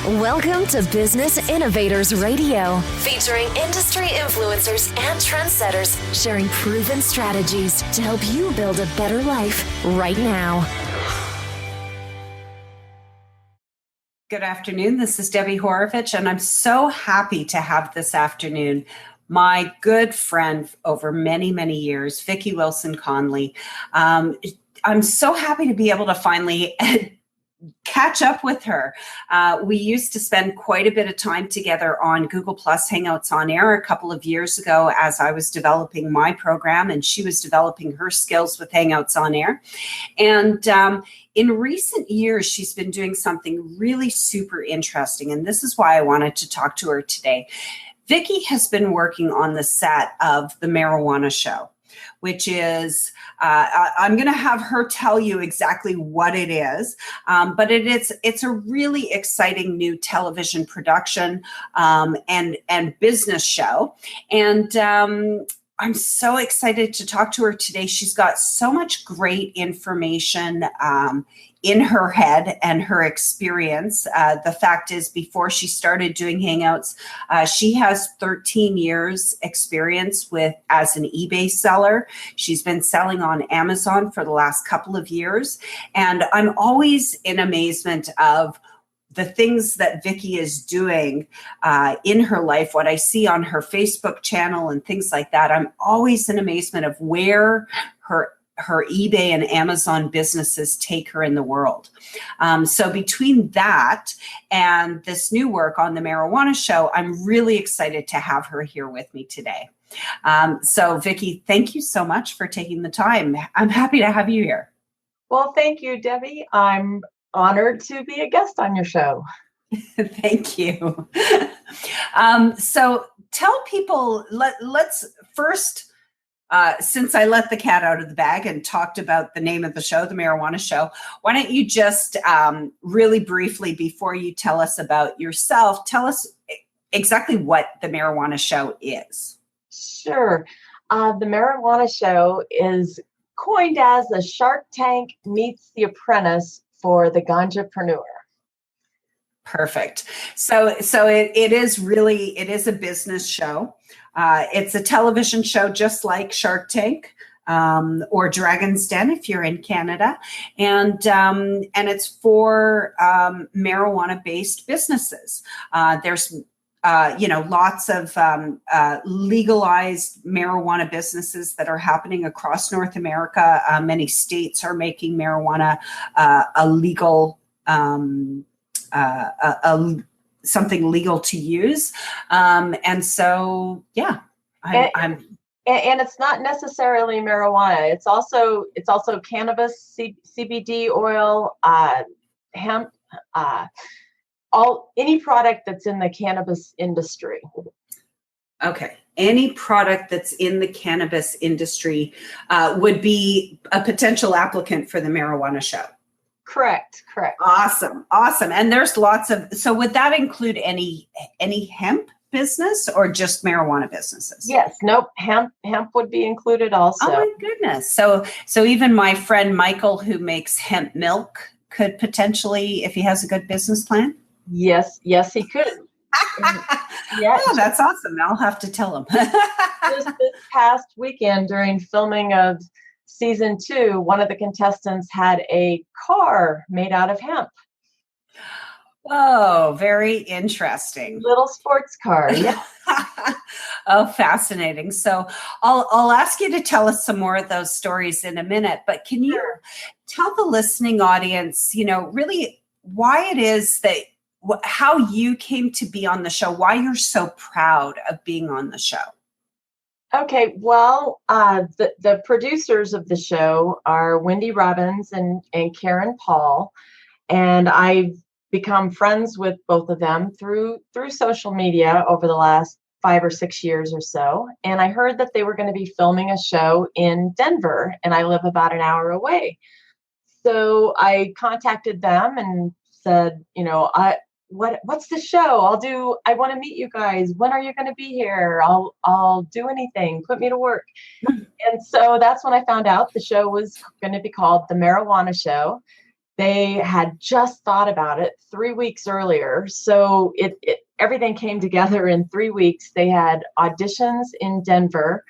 Welcome to Business Innovators Radio, featuring industry influencers and trendsetters sharing proven strategies to help you build a better life right now. Good afternoon. This is Debbie Horovitch, and I'm so happy to have this afternoon my good friend over many, many years, Vicki Wilson Conley. I'm so happy to be able to finally catch up with her. We used to spend quite a bit of time together on Google Plus Hangouts on Air a couple of years ago as I was developing my program and she was developing her skills with Hangouts on Air. And in recent years, she's been doing something really super interesting. And this is why I wanted to talk to her today. Vicki has been working on the set of The Marijuana Show, which is, I'm going to have her tell you exactly what it is, but it's a really exciting new television production and business show. And I'm so excited to talk to her today. She's got so much great information in her head and her experience. The fact is, before she started doing Hangouts, she has 13 years experience as an eBay seller. She's been selling on Amazon for the last couple of years. And I'm always in amazement of the things that Vicki is doing in her life, what I see on her Facebook channel and things like that. I'm always in amazement of where her eBay and Amazon businesses take her in the world. So between that and this new work on The Marijuana Show, I'm really excited to have her here with me today. So Vicki, thank you so much for taking the time. I'm happy to have you here. Well, thank you, Debbie. I'm honored to be a guest on your show. Thank you. So tell people, let's first, since I let the cat out of the bag and talked about the name of the show, The Marijuana Show, why don't you just really briefly, before you tell us about yourself, tell us exactly what The Marijuana Show is. Sure. The Marijuana Show is coined as the Shark Tank Meets the Apprentice for the Gangapreneur. Perfect. So it is a business show. It's a television show just like Shark Tank or Dragon's Den if you're in Canada, and it's for marijuana-based businesses. There's lots of legalized marijuana businesses that are happening across North America. Many states are making marijuana a legal. Something legal to use. And so, yeah, and it's not necessarily marijuana. It's also cannabis, CBD oil, hemp, any product that's in the cannabis industry. Okay. Any product that's in the cannabis industry would be a potential applicant for The Marijuana Show. Correct. Awesome. And there's lots of, so would that include any hemp business or just marijuana businesses? Yes. Nope. Hemp would be included also. Oh my goodness. So even my friend Michael, who makes hemp milk, could potentially, if he has a good business plan? Yes, he could. Yeah. Oh, that's awesome. I'll have to tell him. Just this past weekend during filming of Season 2, one of the contestants had a car made out of hemp. Oh, very interesting. Little sports car. Yeah. Oh, fascinating. So I'll ask you to tell us some more of those stories in a minute, but can you tell the listening audience, really why it is that, how you came to be on the show, why you're so proud of being on the show? Okay, well, the producers of the show are Wendy Robbins and Karen Paul, and I've become friends with both of them through social media over the last 5 or 6 years or so. And I heard that they were going to be filming a show in Denver, and I live about an hour away. So I contacted them and said, what's the show? I want to meet you guys. When are you going to be here? I'll do anything. Put me to work. And so that's when I found out the show was going to be called The Marijuana Show. They had just thought about it 3 weeks earlier. So everything came together in 3 weeks. They had auditions in Denver.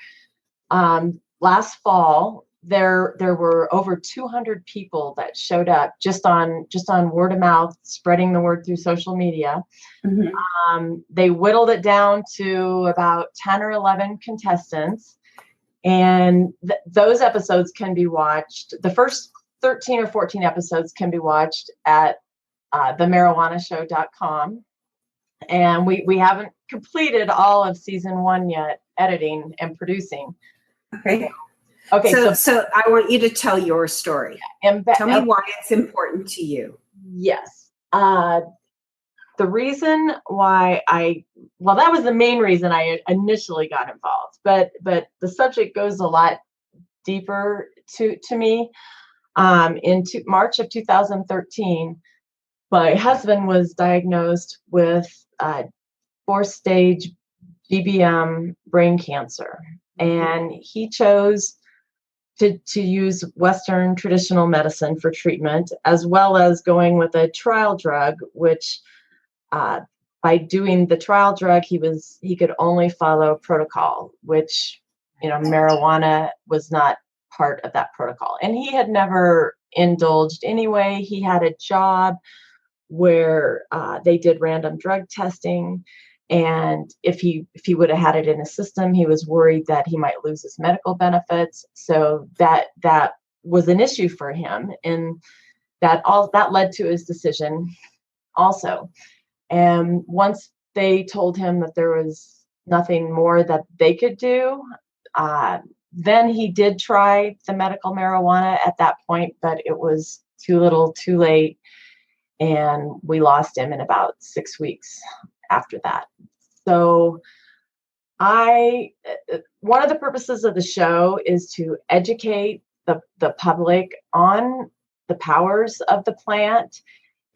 Last fall, there were over 200 people that showed up just on word of mouth, spreading the word through social media. They whittled it down to about 10 or 11 contestants. And those episodes can be watched. The first 13 or 14 episodes can be watched at themarijuanashow.com. And we haven't completed all of season 1 yet, editing and producing. Okay. Okay. So I want you to tell your story. Tell me why it's important to you. Yes. The reason why that was the main reason I initially got involved, but the subject goes a lot deeper to me. In March of 2013, my husband was diagnosed with 4th-stage GBM brain cancer, and he chose to use Western traditional medicine for treatment, as well as going with a trial drug, which by doing the trial drug, he could only follow protocol, which, marijuana was not part of that protocol. And he had never indulged anyway. He had a job where they did random drug testing. And if he would have had it in his system, he was worried that he might lose his medical benefits. So that was an issue for him. And that led to his decision also. And once they told him that there was nothing more that they could do, then he did try the medical marijuana at that point, but it was too little, too late. And we lost him in about 6 weeks after that. So one of the purposes of the show is to educate the public on the powers of the plant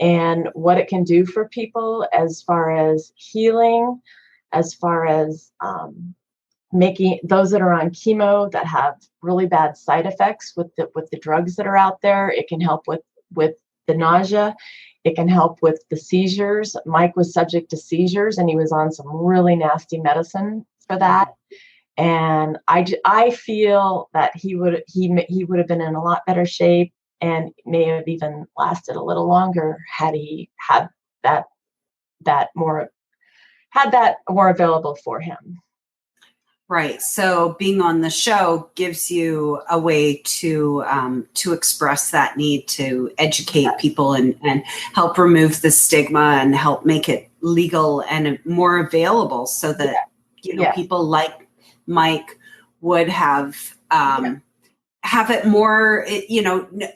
and what it can do for people as far as healing, as far as making those that are on chemo that have really bad side effects with the drugs that are out there. It can help with the nausea. It can help with the seizures. Mike was subject to seizures, and he was on some really nasty medicine for that. And I feel that he would have been in a lot better shape, and may have even lasted a little longer had he had that more available for him. Right. So being on the show gives you a way to express that need to educate people and help remove the stigma and help make it legal and more available, so that people like Mike would have it more,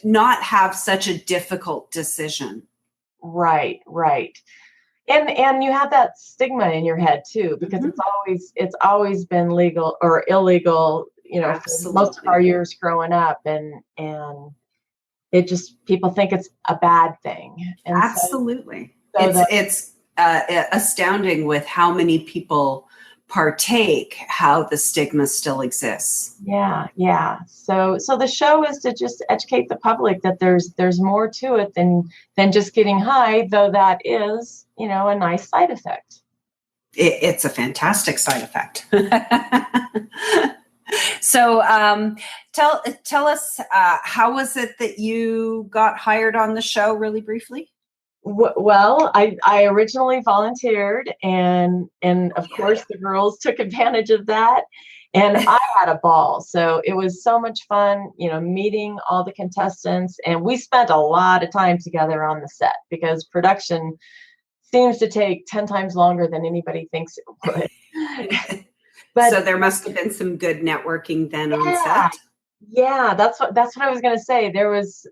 not have such a difficult decision. Right. And you have that stigma in your head too, because it's always been legal or illegal, for most of our years growing up, and it just, people think it's a bad thing. And absolutely. It's astounding with how many people partake, how the stigma still exists. Yeah. So the show is to just educate the public that there's more to it than just getting high, though that is, a nice side effect. It's a fantastic side effect. So tell us, how was it that you got hired on the show, really briefly? Well, I originally volunteered, and of course the girls took advantage of that, and I had a ball. So it was so much fun, meeting all the contestants, and we spent a lot of time together on the set because production seems to take 10 times longer than anybody thinks it would. But so there must have been some good networking then on set. Yeah, that's what I was going to say. There was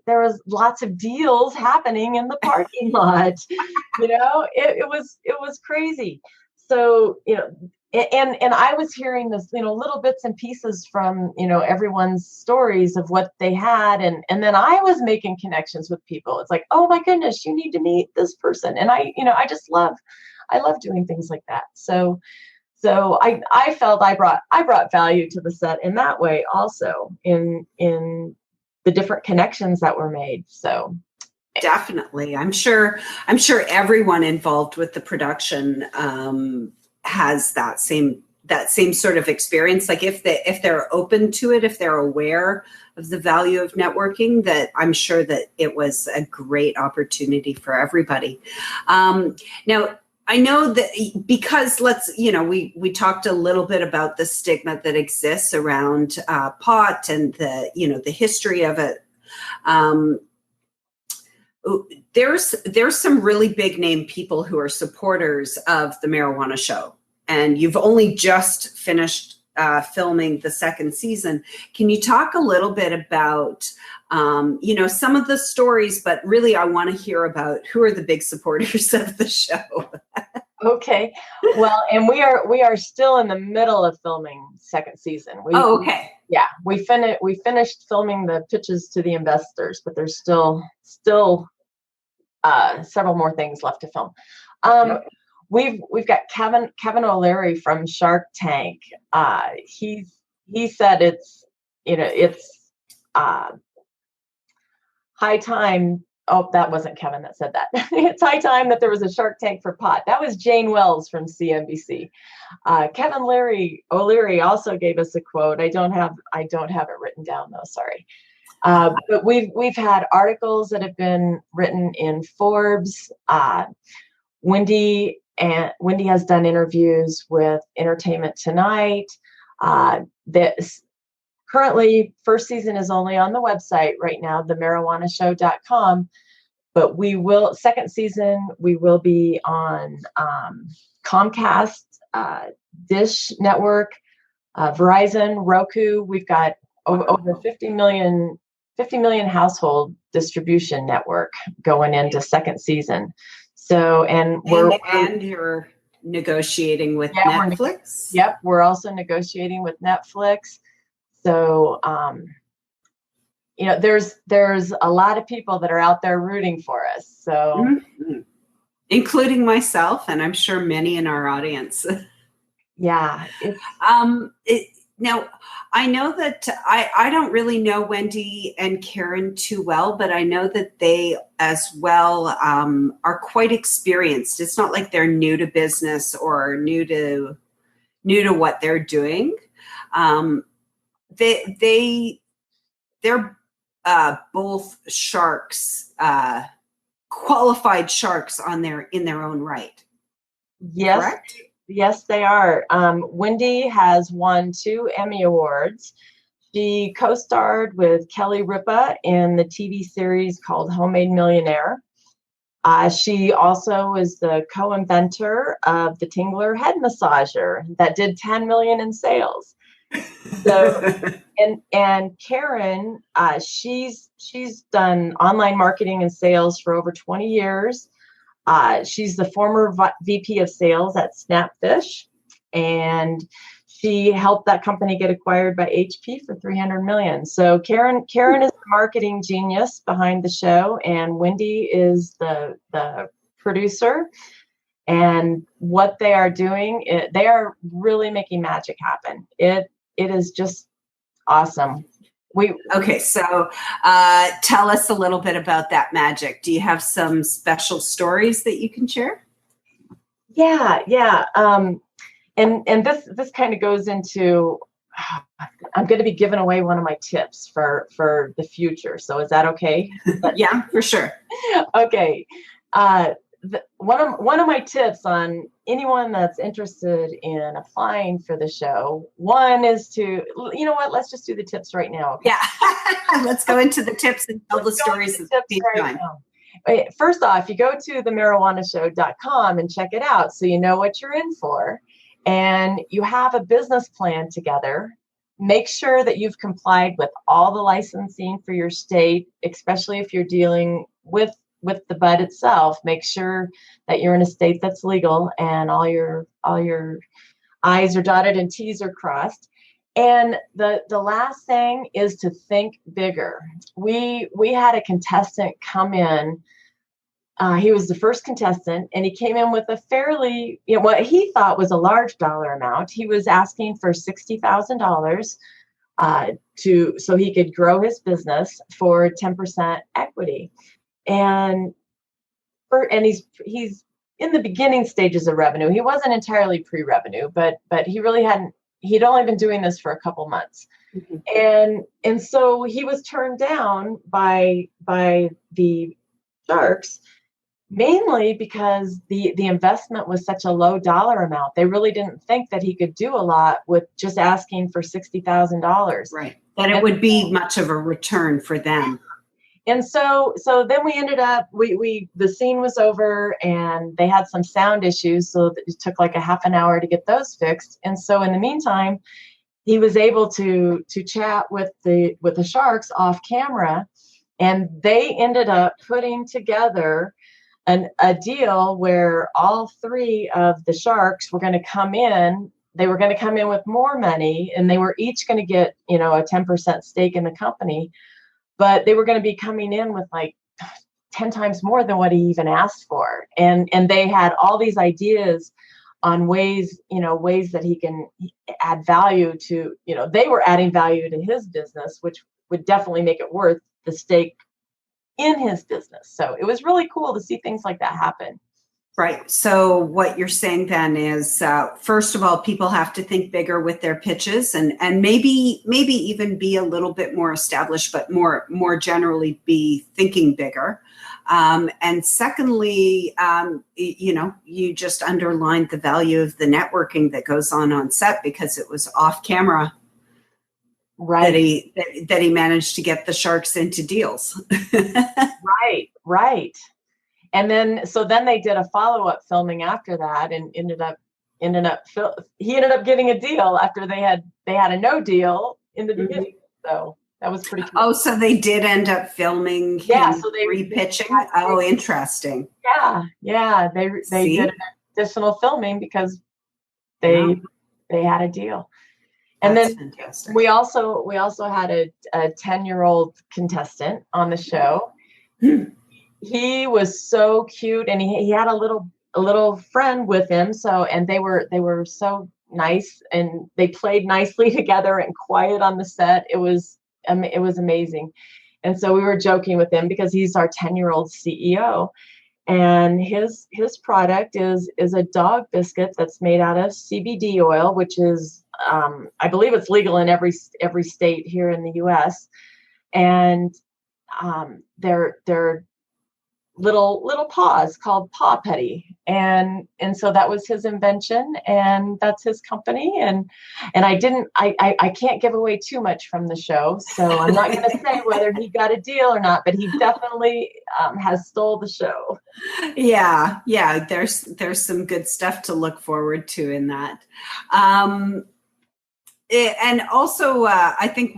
lots of deals happening in the parking lot. It was crazy. So, and I was hearing this, little bits and pieces from, everyone's stories of what they had. And then I was making connections with people. It's like, oh my goodness, you need to meet this person. And I love doing things like that. So I felt I brought value to the set in that way also, in the different connections that were made. So Definitely. I'm sure everyone involved with the production has that same sort of experience. Like if they're open to it, if they're aware of the value of networking, that I'm sure that it was a great opportunity for everybody. Now, I know that because we talked a little bit about the stigma that exists around pot and the history of it. There's some really big name people who are supporters of the marijuana show, and you've only just finished filming the second season. Can you talk a little bit about some of the stories, but really I want to hear about who are the big supporters of the show. Okay, well, and we are still in the middle of filming second season. Okay. Yeah, we finished filming the pitches to the investors, but there's still several more things left to film. We've got Kevin O'Leary from Shark Tank. He said it's high time. Oh, that wasn't Kevin that said that. It's high time that there was a Shark Tank for pot. That was Jane Wells from CNBC. Kevin O'Leary also gave us a quote. I don't have it written down though. Sorry. But we've had articles that have been written in Forbes. Wendy has done interviews with Entertainment Tonight. Currently, first season is only on the website right now, themarijuanashow.com. But second season, we will be on Comcast, Dish Network, Verizon, Roku. We've got over 50 million household distribution network going into second season. So, and you're negotiating with Netflix? Yep, we're also negotiating with Netflix. So, there's a lot of people that are out there rooting for us. So, including myself, and I'm sure many in our audience. Yeah. Now, I know that I don't really know Wendy and Karen too well, but I know that they as well are quite experienced. It's not like they're new to business or new to what they're doing. They're both sharks, qualified sharks in their own right. Yes. Correct? Yes, they are. Wendy has won 2 Emmy Awards. She co-starred with Kelly Ripa in the TV series called Homemade Millionaire. She also is the co-inventor of the Tingler head massager that did 10 million in sales. So, and Karen, she's done online marketing and sales for over 20 years. She's the former VP of sales at Snapfish, and she helped that company get acquired by HP for $300 million. So Karen is the marketing genius behind the show, and Wendy is the producer. And what they are doing, they are really making magic happen. It is just awesome. Okay, so tell us a little bit about that magic. Do you have some special stories that you can share? Yeah. And this kind of goes into, I'm going to be giving away one of my tips for the future. So is that okay? Yeah, for sure. Okay. One of my tips on anyone that's interested in applying for the show, one is to, you know what, let's just do the tips right now. Okay? Yeah, let's go into the tips and tell the stories. First off, you go to themarijuanashow.com and check it out so you know what you're in for, and you have a business plan together. Make sure that you've complied with all the licensing for your state, especially if you're dealing with the bud itself. Make sure that you're in a state that's legal and all your I's are dotted and T's are crossed. And the last thing is to think bigger. We had a contestant come in. He was the first contestant, and he came in with a fairly, what he thought was a large dollar amount. He was asking for $60,000 so he could grow his business for 10% equity. and he's in the beginning stages of revenue. He wasn't entirely pre-revenue, but he'd only been doing this for a couple months. Mm-hmm. And so he was turned down by the sharks, mainly because the investment was such a low dollar amount. They really didn't think that he could do a lot with just asking for $60,000. Right. That it would be much of a return for them. And so then we ended up, the scene was over and they had some sound issues. So it took like a half an hour to get those fixed. And so in the meantime, he was able to chat with the sharks off camera, and they ended up putting together a deal where all three of the sharks were going to come in. They were going to come in with more money, and they were each going to get, a 10% stake in the company, but they were going to be coming in with like 10 times more than what he even asked for. And they had all these ideas on ways that he can add value to, they were adding value to his business, which would definitely make it worth the stake in his business. So it was really cool to see things like that happen. Right. So what you're saying then is, first of all, people have to think bigger with their pitches, and maybe even be a little bit more established, but more generally be thinking bigger. And secondly, you just underlined the value of the networking that goes on set, because it was off camera. Right. That he managed to get the sharks into deals. Right. And then they did a follow-up filming after that, and he ended up getting a deal after they had a no deal in the beginning. So that was pretty cool. Oh, so they did end up filming him so they repitching? Oh, interesting. Yeah. They did additional filming because they had a deal. And That's then fantastic. we also had a 10-year-old contestant on the show. He was so cute, and he had a little friend with him. So, and they were so nice, and they played nicely together and quiet on the set. It was amazing. And so we were joking with him because he's our 10-year-old CEO, and his product is a dog biscuit that's made out of CBD oil, which is I believe it's legal in every state here in the U.S. And they're little paws called Paw Petty, and so that was his invention, and that's his company, and I can't give away too much from the show, so I'm not going to say whether he got a deal or not, but he definitely has stole the show. Yeah, there's some good stuff to look forward to in that, and also I think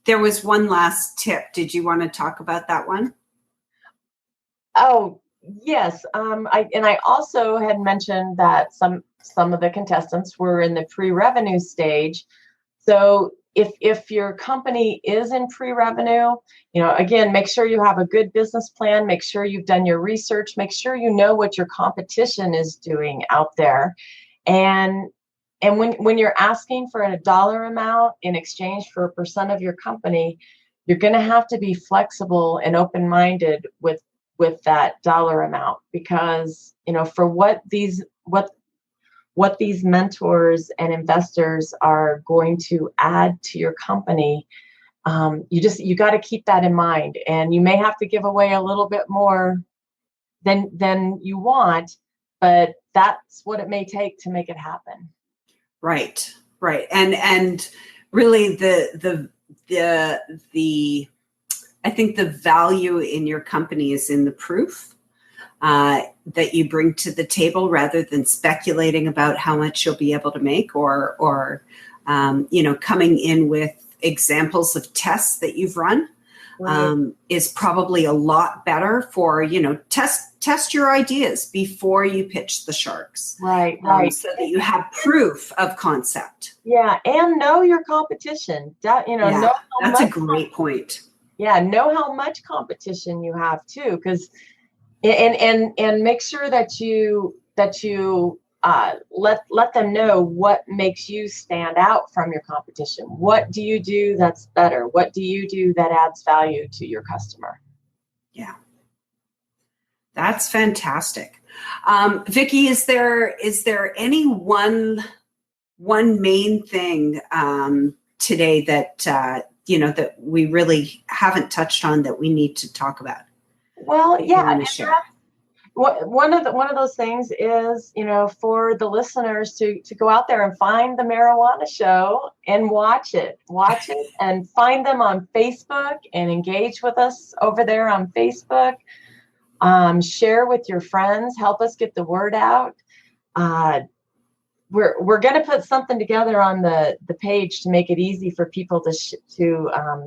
there was one last tip. Did you want to talk about that one? Oh, yes. I also had mentioned that some of the contestants were in the pre-revenue stage. So if your company is in pre-revenue, again, make sure you have a good business plan, make sure you've done your research, make sure you know what your competition is doing out there. And when you're asking for a dollar amount in exchange for a percent of your company, you're going to have to be flexible and open-minded with that dollar amount, because for what these mentors and investors are going to add to your company, you got to keep that in mind, and you may have to give away a little bit more than you want, but that's what it may take to make it happen. Right. And really the I think the value in your company is in the proof that you bring to the table, rather than speculating about how much you'll be able to make, or coming in with examples of tests that you've run. Right. Is probably a lot better for, test your ideas before you pitch the sharks. Right. So that you have proof of concept. Yeah. And know your competition. Know how that's a great point. Yeah. Know how much competition you have too. Because, and make sure that you let them know what makes you stand out from your competition. What do you do that's better? What do you do that adds value to your customer? Yeah. That's fantastic. Vicki, is there any one main thing today that that we really haven't touched on that we need to talk about? Well, yeah, share? one of those things is, for the listeners to go out there and find the Marijuana Show and watch it and find them on Facebook and engage with us over there on Facebook. Share with your friends, help us get the word out. We're going to put something together on the page to make it easy for people to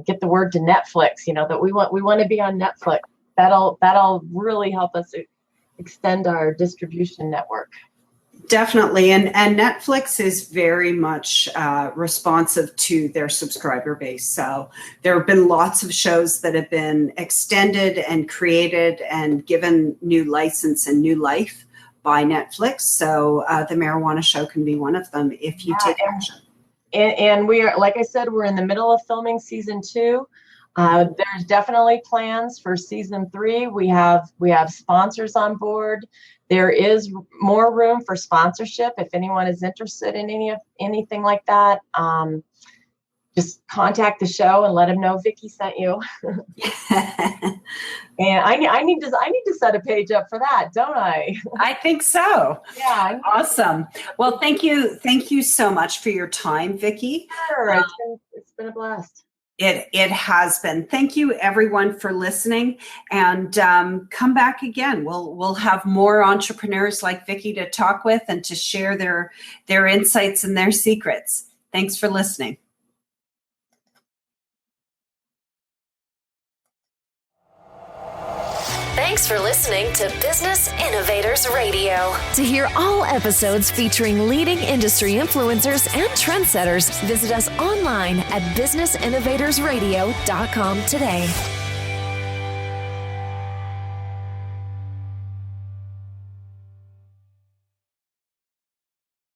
get the word to Netflix, that we want to be on Netflix. That'll really help us extend our distribution network. Definitely. And Netflix is very much responsive to their subscriber base. So there have been lots of shows that have been extended and created and given new license and new life by Netflix. So the Marijuana Show can be one of them if you take action. And we are, like I said, we're in the middle of filming season 2. There's definitely plans for season 3. We have sponsors on board. There is more room for sponsorship if anyone is interested in anything like that. Just contact the show and let them know Vicki sent you. And I need to set a page up for that, don't I? I think so. Yeah. Awesome. Well, thank you so much for your time, Vicki. Sure. It's been a blast. It has been. Thank you, everyone, for listening, and come back again. We'll have more entrepreneurs like Vicki to talk with and to share their insights and their secrets. Thanks for listening. Thanks for listening to Business Innovators Radio. To hear all episodes featuring leading industry influencers and trendsetters, visit us online at businessinnovatorsradio.com today.